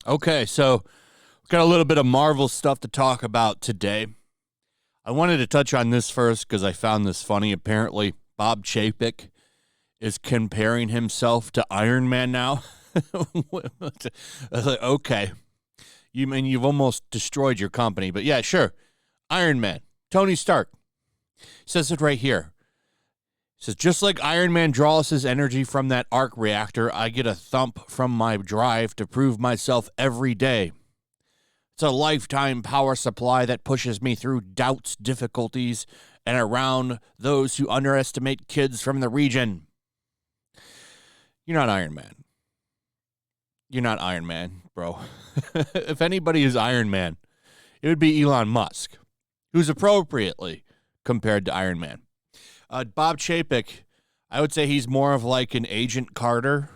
Okay, so we've got a little bit of Marvel stuff to talk about today. I wanted to touch on this first because I found this funny. Apparently, Bob Chapek is comparing himself to Iron Man now. I was like, okay. You mean you've almost destroyed your company, but yeah, sure. Iron Man, Tony Stark, says it right here. He says, just like Iron Man draws his energy from that arc reactor, I get a thump from my drive to prove myself every day. It's a lifetime power supply that pushes me through doubts, difficulties, and around those who underestimate kids from the region. You're not Iron Man. You're not Iron Man, bro. If anybody is Iron Man, it would be Elon Musk, who's appropriately compared to Iron Man. Bob Chapek, I would say he's more of like an Agent Carter,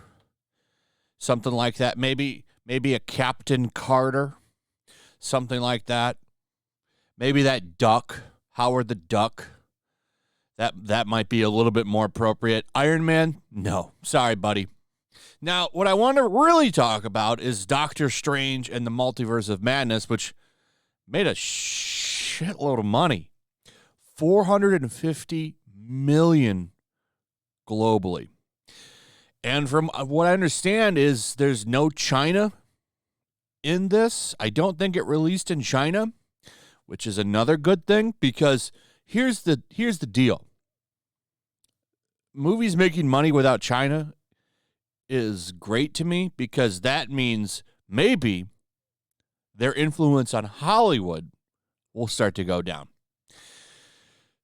something like that. Maybe a Captain Carter, something like that. Maybe that Duck, Howard the Duck. That might be a little bit more appropriate. Iron Man, no, sorry, buddy. Now, what I want to really talk about is Doctor Strange and the Multiverse of Madness, which made a shitload of money. $450 million globally. And from what I understand is there's no China in this. I don't think it released in China, which is another good thing because here's the deal. Movies making money without China is great to me because that means maybe their influence on Hollywood will start to go down.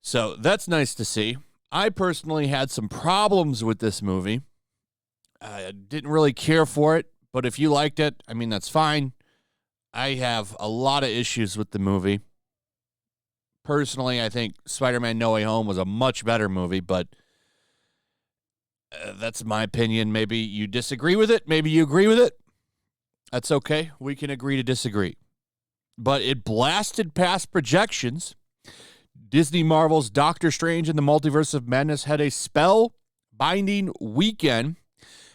So that's nice to see. I personally had some problems with this movie. I didn't really care for it, but if you liked it, I mean, that's fine. I have a lot of issues with the movie. Personally, I think Spider-Man No Way Home was a much better movie, but that's my opinion. Maybe you disagree with it. Maybe you agree with it. That's okay. We can agree to disagree. But it blasted past projections. Disney Marvel's Doctor Strange and the Multiverse of Madness had a spell-binding weekend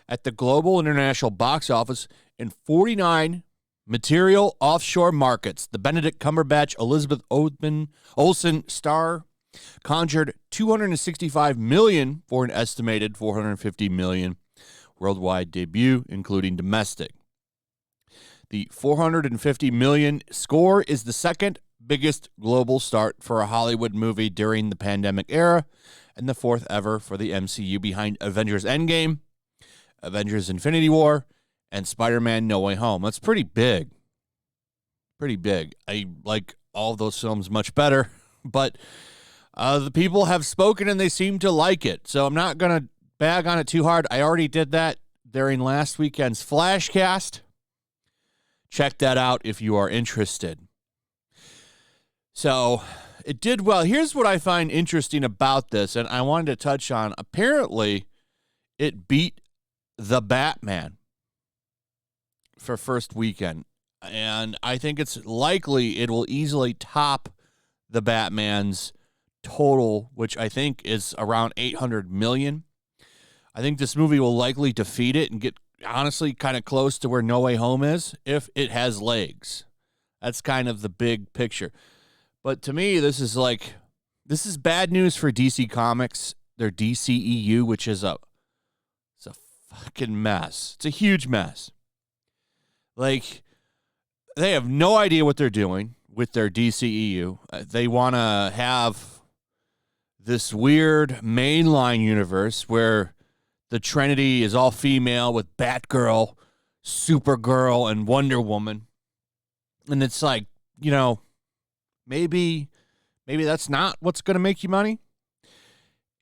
at the global international box office in 49 material offshore markets. The Benedict Cumberbatch, Elizabeth Olsen star conjured $265 million for an estimated $450 million worldwide debut, including domestic. The $450 million score is the second biggest global start for a Hollywood movie during the pandemic era, and the fourth ever for the MCU behind Avengers Endgame, Avengers Infinity War, and Spider-Man No Way Home. That's pretty big. Pretty big. I like all of those films much better, but the people have spoken and they seem to like it, so I'm not going to bag on it too hard. I already did that during last weekend's Flashcast. Check that out if you are interested. So it did well. Here's what I find interesting about this, and I wanted to touch on. Apparently, it beat The Batman for first weekend, and I think it's likely it will easily top The Batman's total, which I think is around $800 million. I think this movie will likely defeat it and get, honestly, kind of close to where No Way Home is if it has legs. That's kind of the big picture. But to me, this is bad news for DC Comics, their DCEU, which is it's a fucking mess. It's a huge mess. Like, they have no idea what they're doing with their DCEU. They want to have this weird mainline universe where the Trinity is all female with Batgirl, Supergirl, and Wonder Woman. And it's like, maybe that's not what's going to make you money.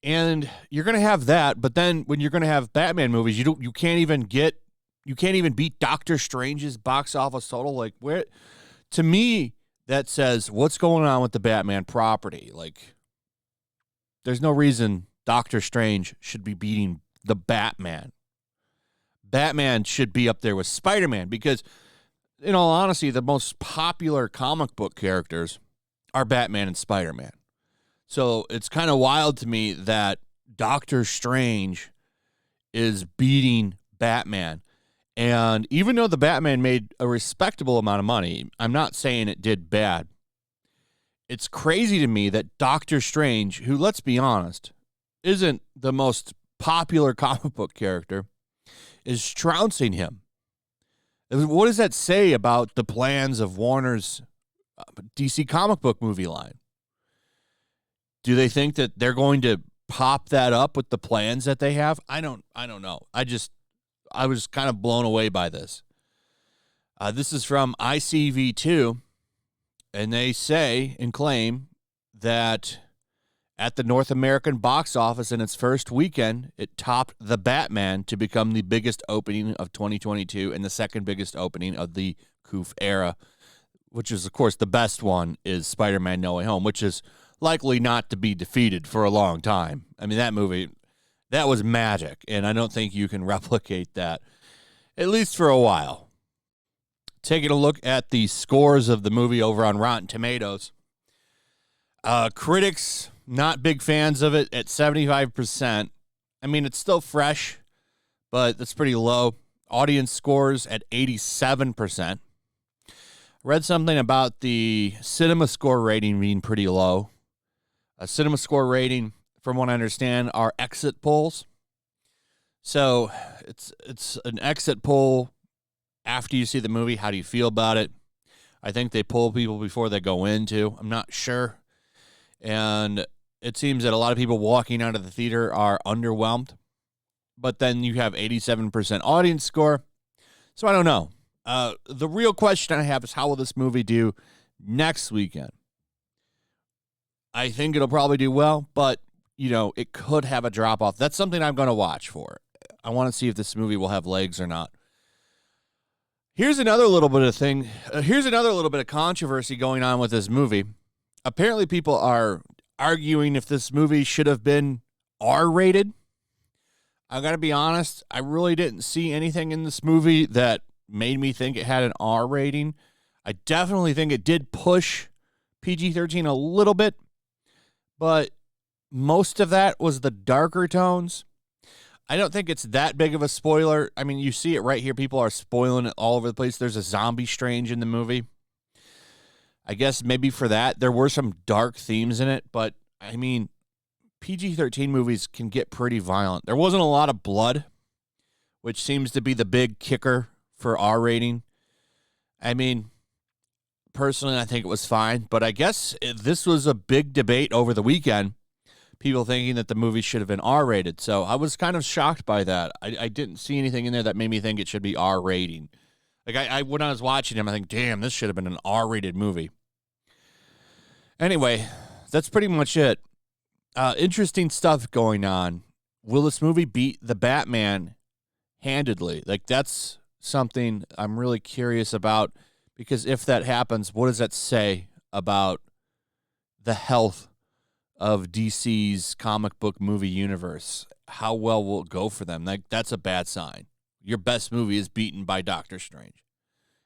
And you're going to have that, but then when you're going to have Batman movies, you can't even beat Doctor Strange's box office total. Like, where, to me, that says what's going on with the Batman property. Like, there's no reason Doctor Strange should be beating the Batman. Batman should be up there with Spider-Man because, in all honesty, the most popular comic book characters are Batman and Spider-Man. So it's kind of wild to me that Doctor Strange is beating Batman. And even though the Batman made a respectable amount of money, I'm not saying it did bad. It's crazy to me that Doctor Strange, who, let's be honest, isn't the most popular comic book character, is trouncing him. What does that say about the plans of Warner's DC comic book movie line? Do they think that they're going to pop that up with the plans that they have? I don't know. I was kind of blown away by this. This is from ICV2, and they say and claim that at the North American box office in its first weekend, it topped The Batman to become the biggest opening of 2022 and the second biggest opening of the Coof era, which is, of course, the best one is Spider-Man No Way Home, which is likely not to be defeated for a long time. I mean, that movie, that was magic, and I don't think you can replicate that, at least for a while. Taking a look at the scores of the movie over on Rotten Tomatoes. Critics, not big fans of it at 75%. I mean, it's still fresh, but that's pretty low. Audience scores at 87%. Read something about the cinema score rating being pretty low. A cinema score rating, from what I understand, are exit polls. So it's an exit poll after you see the movie. How do you feel about it? I think they poll people before they go into. I'm not sure. And it seems that a lot of people walking out of the theater are underwhelmed. But then you have 87% audience score. So I don't know. The real question I have is, how will this movie do next weekend? I think it'll probably do well, but, you know, it could have a drop-off. That's something I'm going to watch for. I want to see if this movie will have legs or not. Here's another little bit of thing. Here's another little bit of controversy going on with this movie. Apparently people are arguing if this movie should have been R-rated. I got to be honest, I really didn't see anything in this movie that made me think it had an R rating. I definitely think it did push PG-13 a little bit, but most of that was the darker tones. I don't think it's that big of a spoiler. I mean, you see it right here. People are spoiling it all over the place. There's a zombie Strange in the movie. I guess maybe for that, there were some dark themes in it, but I mean, PG-13 movies can get pretty violent. There wasn't a lot of blood, which seems to be the big kicker for R rating. I mean, personally, I think it was fine, but I guess this was a big debate over the weekend. People thinking that the movie should have been R-rated. So I was kind of shocked by that. I didn't see anything in there that made me think it should be R rating. Like when I was watching him, I think, damn, this should have been an R-rated movie. Anyway, that's pretty much it. Interesting stuff going on. Will this movie beat The Batman handedly? Like, that's something I'm really curious about, because if that happens, what does that say about the health of DC's comic book movie universe? How well will it go for them? Like, that's a bad sign. Your best movie is beaten by Doctor Strange,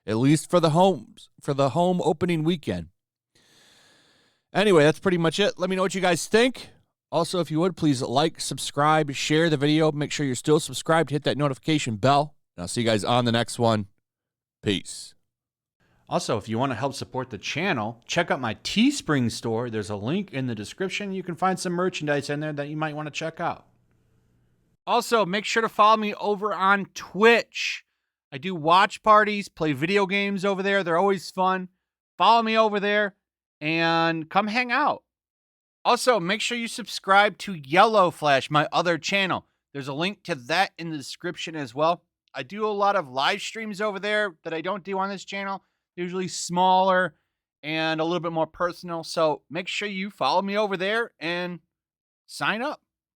at least for the home opening weekend. Anyway, that's pretty much it. Let me know what you guys think. Also, if you would, please like, subscribe, share the video. Make sure you're still subscribed. Hit that notification bell. And I'll see you guys on the next one. Peace. Also, if you want to help support the channel, check out my Teespring store. There's a link in the description. You can find some merchandise in there that you might want to check out. Also, make sure to follow me over on Twitch. I do watch parties, play video games over there. They're always fun. Follow me over there and come hang out. Also, make sure you subscribe to YellowFlash, my other channel. There's a link to that in the description as well. I do a lot of live streams over there that I don't do on this channel. Usually smaller and a little bit more personal. So make sure you follow me over there and sign up.